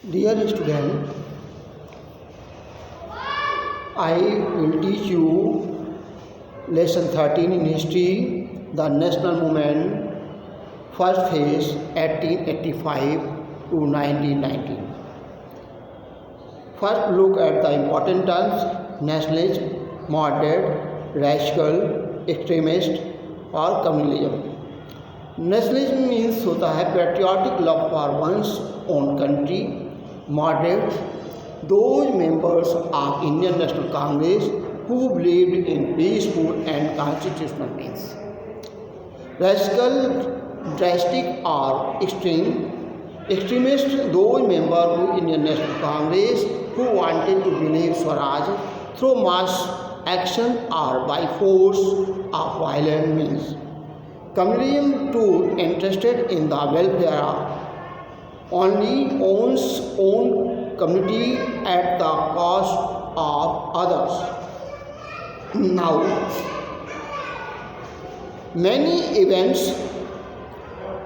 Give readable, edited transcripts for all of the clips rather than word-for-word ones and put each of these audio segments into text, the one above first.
Dear student, I will teach you lesson 13 in history, the national movement, first phase 1885 to 1919. First look at the important terms: nationalism, moderate, radical, extremist और communalism. Nationalism means होता है patriotic love for one's own country. Moderates, those members of Indian National Congress who believed in peaceful and constitutional means. Radical, drastic or extreme. Extremists, those members of Indian National Congress who wanted to believe Swaraj through mass action or by force of violent means. Communism too interested in the welfare only owns own community at the cost of others. Now, many events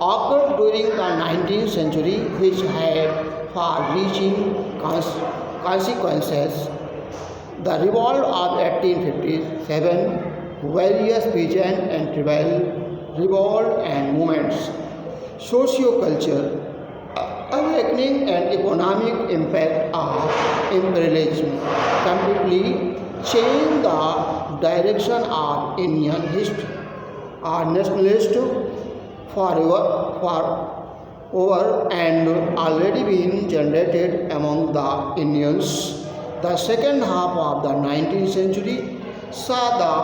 occurred during the 19th century which had far-reaching consequences. The revolt of 1857, various peasant and tribal revolt and movements, socio-culture, awakening and economic impact of imperialism completely changed the direction of Indian history. Our nationalists forever and already been generated among the Indians. The second half of the 19th century saw the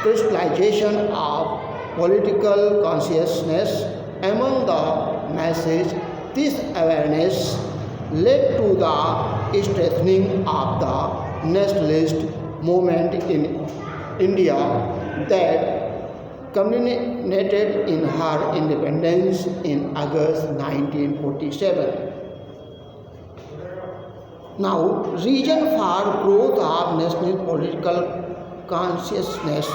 crystallization of political consciousness among the masses. This awareness led to the strengthening of the nationalist movement in India that culminated in her independence in August 1947. Now, reason for growth of national political consciousness.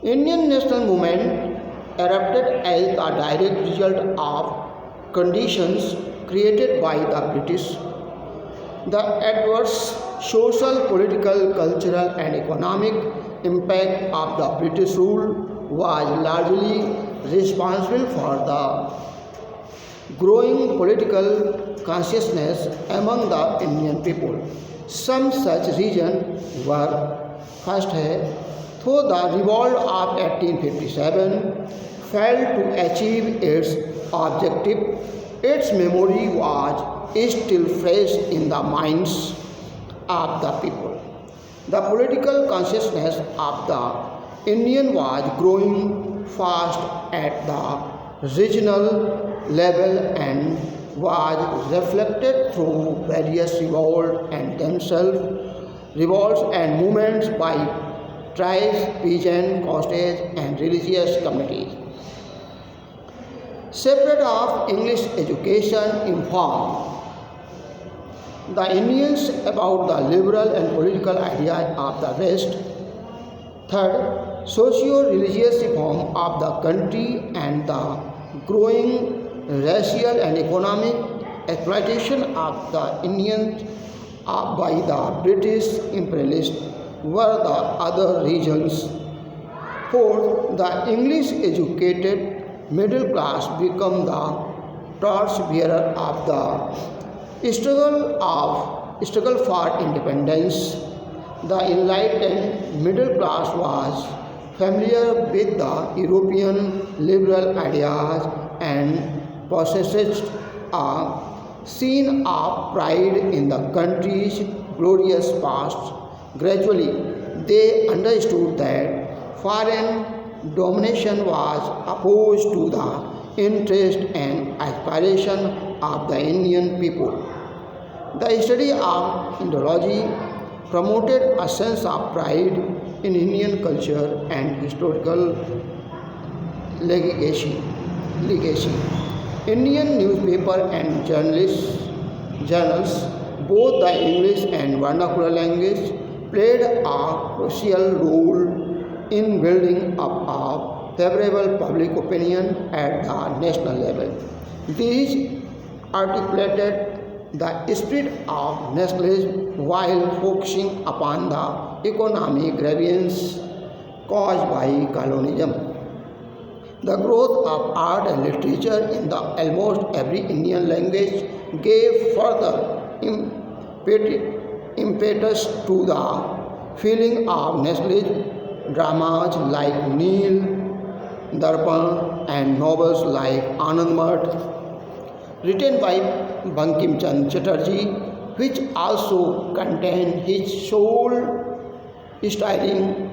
Indian national movement erupted as a direct result of conditions created by the British. The adverse social, political, cultural and economic impact of the British rule was largely responsible for the growing political consciousness among the Indian people. Some such reasons were: first though the revolt of 1857 failed to achieve its objective, its memory was still fresh in the minds of the people. The political consciousness of the Indian was growing fast at the regional level and was reflected through various revolts and movements by tribes, peasant, coastage and religious communities. Separate of English education informed the Indians about the liberal and political ideas of the West. Third, socio-religious reform of the country and the growing racial and economic exploitation of the Indians by the British imperialists were the other reasons. Fourth, the English educated middle class become the torchbearer of the struggle for independence. The enlightened middle class was familiar with the European liberal ideas and possessed a scene of pride in the country's glorious past. Gradually, they understood that foreign domination was opposed to the interest and aspiration of the Indian people. The study of Indology promoted a sense of pride in Indian culture and historical legacy. Indian newspaper and journals, both the English and vernacular language, played a crucial role in building up a favorable public opinion at the national level. These articulated the spirit of nationalism while focusing upon the economic grievance caused by colonialism. The growth of art and literature in the almost every Indian language gave further impetus to the feeling of nationalism. Dramas like Neel, Darpan and novels like Anandmat written by Bankim Chand Chatterjee, which also contain his soul stirring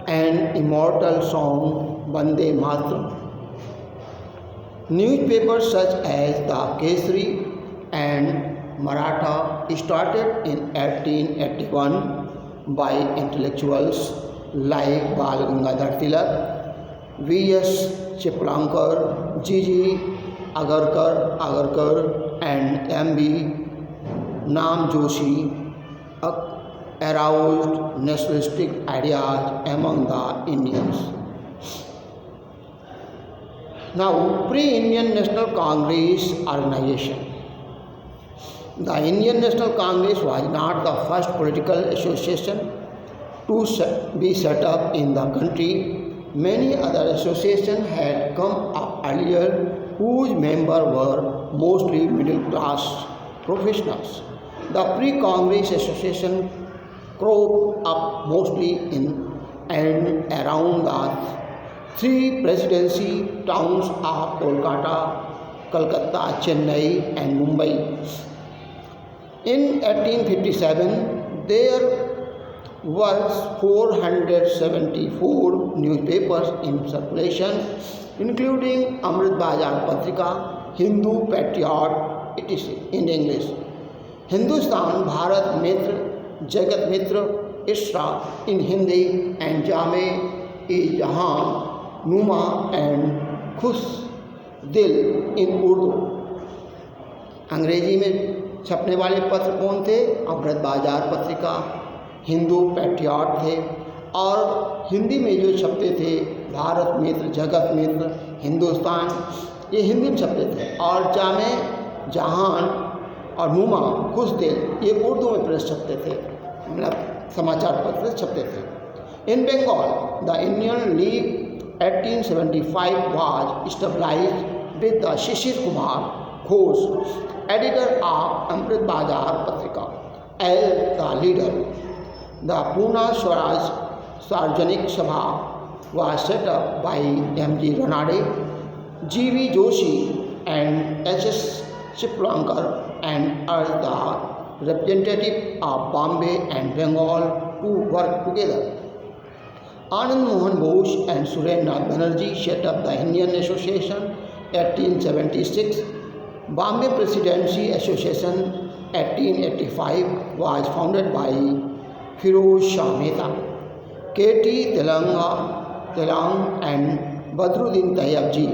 and immortal song Bande Mataram. Newspapers such as the Kesari and Maratha started in 1881 by intellectuals like Bal Gangadhar Tilak, V.S. Chiplankar, G.G. Agarkar and M.B. Namjoshi aroused nationalistic ideas among the Indians. Now, pre-Indian National Congress organization. The Indian National Congress was not the first political association to be set up in the country. Many other associations had come up earlier whose members were mostly middle-class professionals. The pre-Congress association cropped up mostly in and around the three presidency towns of Kolkata, Calcutta, Chennai and Mumbai. In 1857, there were 474 newspapers in circulation, including Amrit Bazar Patrika, Hindu Patriot, etc. in English, Hindustan Bharat Mitra, Jagat Mitra, Isra in Hindi, and Jame-e-Jahan, Numa and Khush Dil in Urdu. अंग्रेजी में छपने वाले पत्र कौन थे? अमृत बाजार पत्रिका, Hindu patriot थे, और हिंदी में जो छपते थे भारत मित्र, जगत मित्र, हिंदुस्तान, ये हिंदी में छपते थे, और जामे जहान और नुमा खुश दिल ये उर्दू में प्रेस छपते थे, मतलब समाचार पत्र छपते थे. In Bengal the Indian League 1875 was established with the Shishir Kumar Ghosh, editor of Amrit Bazar Patrika, as the leader. The Pune Swaraj Sarjanik Sabha was set up by M.G. Ranade, G.V. Joshi and H.S. Chiplankar and urged the representatives of Bombay and Bengal to work together. Anand Mohan Bose and Surendranath Banerjee set up the Indian Association 1876. Bombay Presidency Association 1885 was founded by Firoz Shah Mehta, K.T. Telang and Badruddin Tayyabji.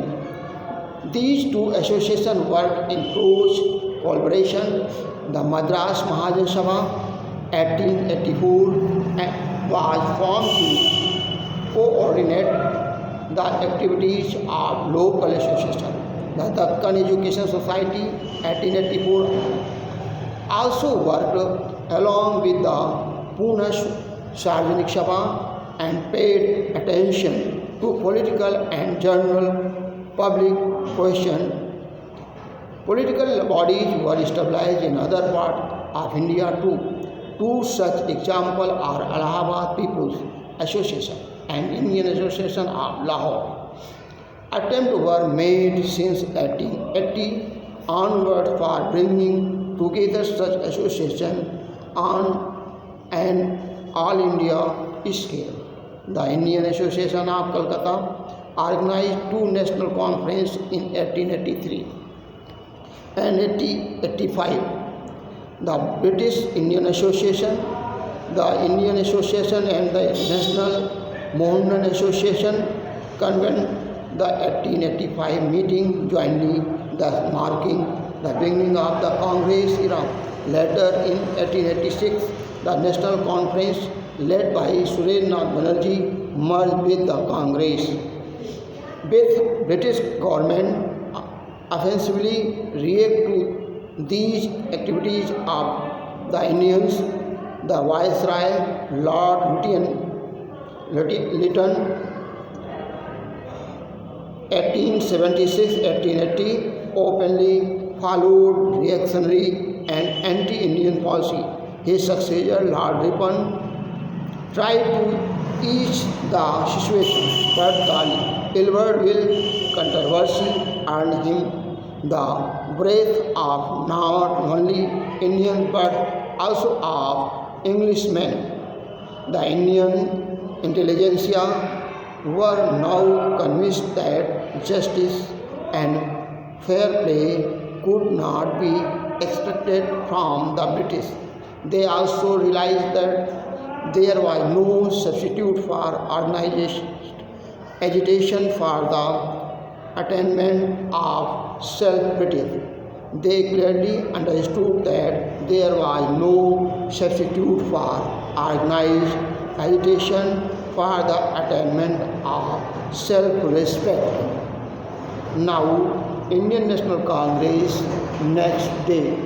These two associations worked in close collaboration. The Madras Mahajan Sabha 1884 was formed to coordinate the activities of local associations. The Deccan Education Society 1884 also worked along with the Pune Sarjanik Sabha and paid attention to political and general public questions. Political bodies were established in other parts of India too. Two such examples are Allahabad People's Association and Indian Association of Lahore. Attempts were made since 1880 onward for bringing together such associations on an all-India scale. The Indian Association of Calcutta organized two national conferences in 1883 and 1885. The British Indian Association, the Indian Association and the National Mohammedan Association convened the 1885 meeting jointly, thus marking the beginning of the Congress era. Later in 1886, the National Conference led by Surendranath Banerjee merged with the Congress. With British government offensively reacted to These activities of the Indians, the Viceroy Lord Lytton 1876-1880 openly followed reactionary and anti-Indian policy. His successor Lord Ripon tried to ease the situation, but the Iberville controversy earned him the wrath of not only Indians but also of Englishmen. The Indian intelligentsia were now convinced that justice and fair play could not be expected from the British. They also realized that there was no substitute for organized agitation for the attainment of self-British. They clearly understood that there was no substitute for organized agitation for the attainment of self-respect. Now, Indian National Congress next day.